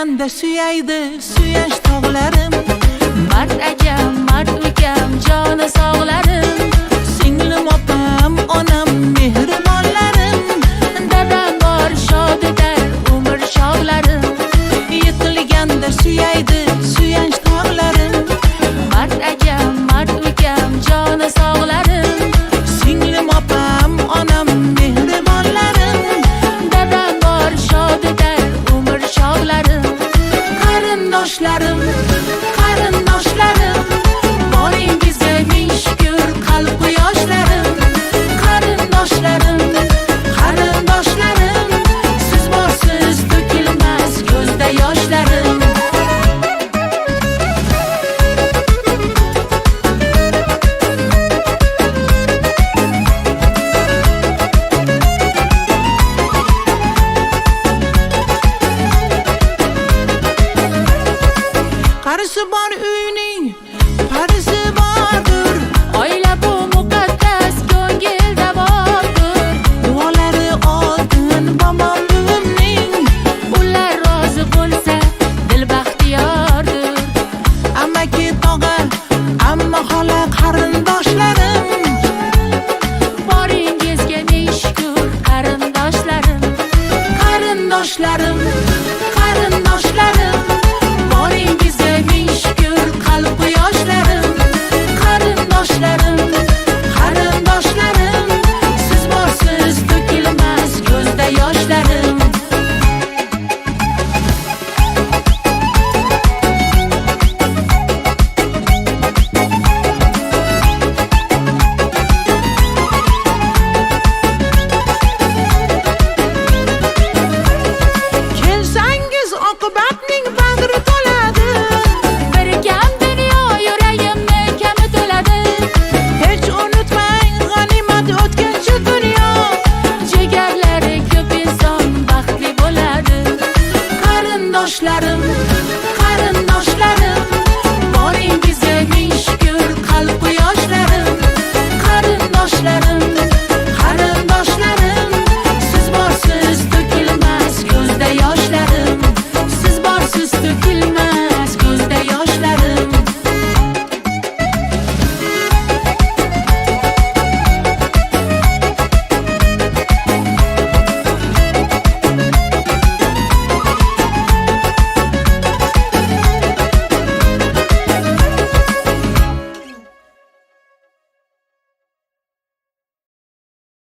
Yetilganda suyaydi suyanch tog'larim. Mard akam, mard ukam, joni sog'larim. Singlim opam, onam, mehribonlarim. Dadam bor shodidan umr chog'larim. Yetilganda suyaydi suyanch tog'larim. Mard akam, mard ukam, joni sog'larim. Singlim opam, onam, mehribonlarim. Dadam bor shodidan umr chog'larim. Qarindoshlarim, qarindoshlarim, boringizga ming shukr qalb quyoshlarim. Qarindoshlarim, qarindoshlarim, siz borsiz to'kilmas ko'zda yoshlarim. Qarisi bor uyning parisi bordir. Oila bu muqaddas ko'ngilda bordir. Duolari oltin bobom buvimning. Ular rozi bo'lsa dil baxtiyordir. Amaki tog'a, amma xola qarindoshlarim. Boringizga ming shukr qarindoshlarim. Qarindoshlarim, qarindoshlarim, boringizga ming shukr qalb quyoshlarim. Qarindoshlarim, qarindoshlarim, siz borsiz to'kilmas ko'zda yoshlarim. Kelsangiz oqibatning bag'ri to'ladi. Bir kam dunyo yuragimni kami to'ladi. Hech unutmang g'animat o'tkinchi dunyo. Jigarlari ko'p inson baxtli bo'ladi. Qarindoshlarim,